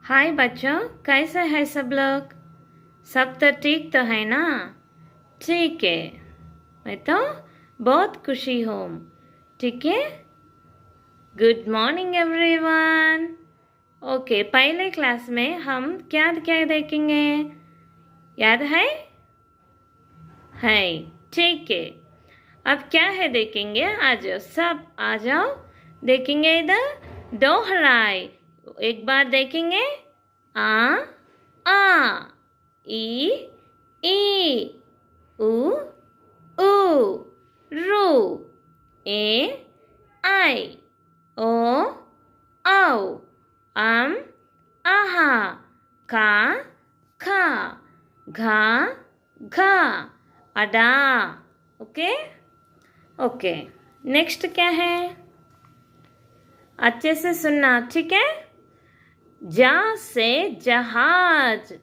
हाय बच्चों, कैसे हैं सब लोग? सब तो ठीक तो है ना? ठीक है, मैं तो बहुत खुशी हूँ। ठीक है, गुड मॉर्निंग एवरीवन। ओके, पहले क्लास में हम क्या क्या देखेंगे, याद है? है, ठीक है। अब क्या है देखेंगे, आ जाओ सब, आ जाओ। देखेंगे इधर दोहराए, एक बार देखेंगे। आ आ, ई ई, उ ऊ, रू, ए आई, ओ औ, आहा, का खा, घा घा, अडा। ओके ओके, नेक्स्ट क्या है? अच्छे से सुनना, ठीक है? जा से जहाज,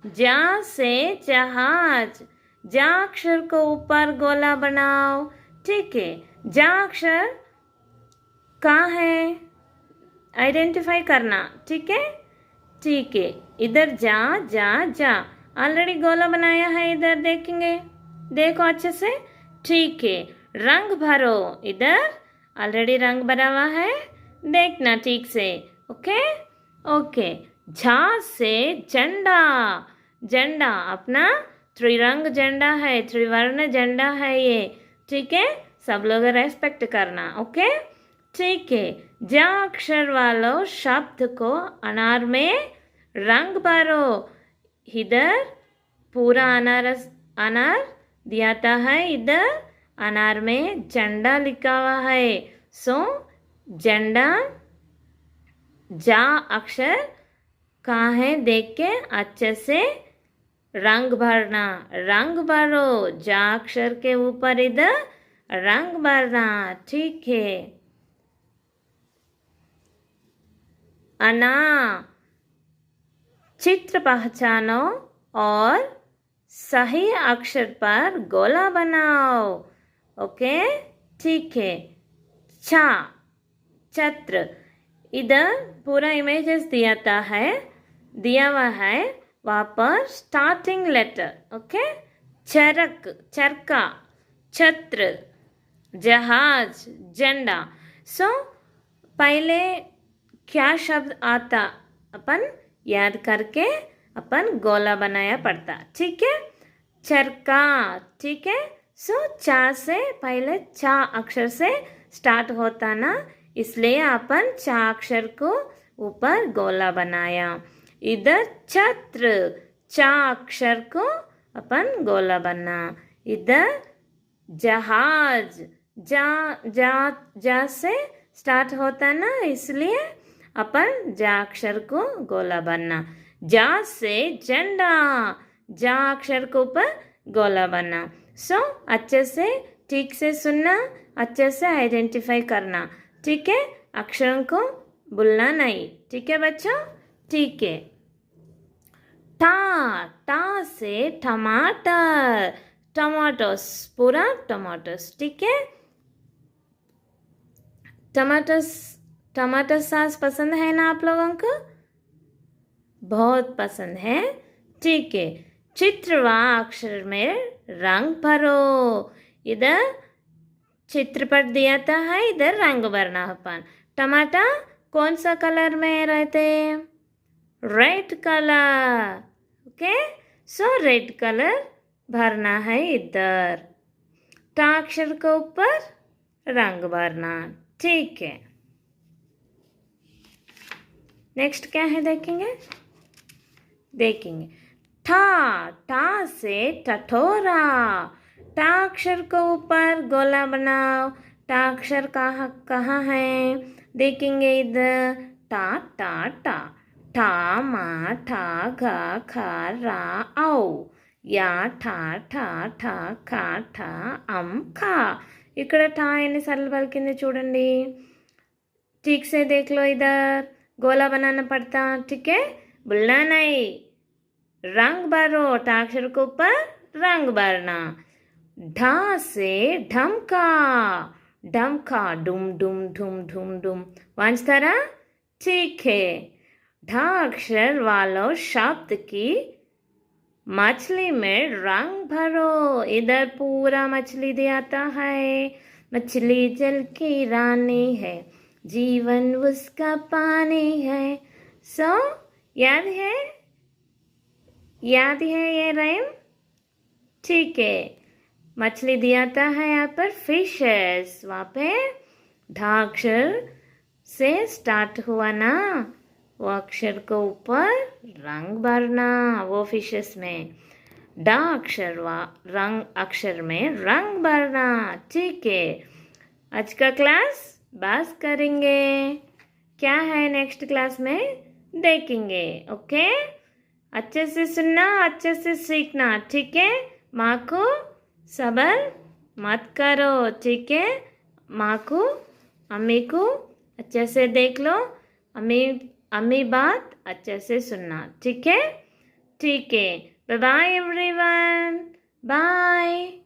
जा से जहाज। जा अक्षर को ऊपर गोला बनाओ, ठीक है? जा अक्षर कहाँ है, आइडेंटिफाई करना, ठीक है? ठीक है, इधर जा जा जा, ऑलरेडी गोला बनाया है, इधर देखेंगे, देखो अच्छे से, ठीक है? रंग भरो, इधर ऑलरेडी रंग भरा हुआ है, देखना ठीक से। ओके ओके, झा से झंडा, झंडा अपना त्रिरंग झंडा है, त्रिवर्ण झंडा है ये, ठीक है? सब लोग रेस्पेक्ट करना, ओके? ठीक है, जा अक्षर वालों शब्द को अनार में रंग भरो। इधर पूरा अनार दिया है, इधर अनार में झंडा लिखा हुआ है। सो झंडा जा अक्षर कहाँ है देख के अच्छे से रंग भरना, रंग भरो, जा अक्षर के ऊपर इधर रंग भरना, ठीक है? अना, चित्र पहचानो और सही अक्षर पर गोला बनाओ, ओके? ठीक है। छा, छत्र, इधर पूरा इमेजेस दिया हुआ है, वहाँ पर स्टार्टिंग लेटर, ओके? चरक, चरका, छत्र, जहाज, झंडा। सो पहले क्या शब्द आता अपन याद करके अपन गोला बनाया पड़ता, ठीक है? चरका, ठीक है? सो चा से पहले चा अक्षर से स्टार्ट होता ना, इसलिए अपन चा अक्षर को ऊपर गोला बनाया। इधर छत्र, चा अक्षर को अपन गोला बना। इधर जहाज, जा जा जा से स्टार्ट होता ना, इसलिए अपन जा अक्षर को गोला बनना। जा से झंडा, जा अक्षर को ऊपर गोला बना। सो अच्छे से ठीक से सुनना, अच्छे से आइडेंटिफाई करना, ठीक है? अक्षरों को भूलना नहीं, ठीक है बच्चों? ठीक है। टा, टा से टमाटर, टमाटोस, पूरा टमाटोस, ठीक है? टमाटर सॉस पसंद है ना आप लोगों को? बहुत पसंद है, ठीक है? चित्र व अक्षर में रंग भरो, इधर चित्रपट दिया था है, इधर रंग भरना अपन। टमाटर कौन सा कलर में रहते? Red colour, okay? So red colour भरना है इधर, टा अक्षर के ऊपर रंग भरना, ठीक है? नेक्स्ट क्या है देखेंगे, ठा, ठा से टठोरा, टा अक्षर को ऊपर गोला बनाओ। टा अक्षर कहाँ है देखेंगे, इधर टा टा टा, ठा मा ठा घा खा रा औ, या ठा ठा ठा खा ठा అం ఖా। ఇక్కడ ठा ఎన్నిసార్లు పలికింది చూడండి, ठीक से देख लो, इधर गोला बनाना पड़ता, ठीक है? भूलना नहीं, रंग भरो, टा अक्षर के ऊपर रंग भरना। ढा से ढमका, ढमका, डुम डुम ढुम ढुम डुम, वांचतारा? ठीक है। ढ अक्षर वालों शब्द की मछली में रंग भरो। इधर पूरा मछली दिखाता है। मछली जल की रानी है, जीवन उसका पानी है। सो याद है ये राइम? ठीक है, मछली दिखाता है यहाँ पर फिशेस। वहाँ पे ढ अक्षर से स्टार्ट हुआ ना, वो अक्षर को ऊपर रंग भरना वो फिशेस में। ड अक्षर रंग अक्षर में रंग भरना। ठीक है, आज का क्लास बस करेंगे, क्या है नेक्स्ट क्लास में देखेंगे। ओके, अच्छे से सुनना, अच्छे से सीखना। ठीक है, माँ को सबर मत करो। ठीक है, माँ को अम्मी को अच्छे से देख लो, अम्मी बात अच्छे से सुनना। ठीक है, ठीक है। Bye bye everyone, bye.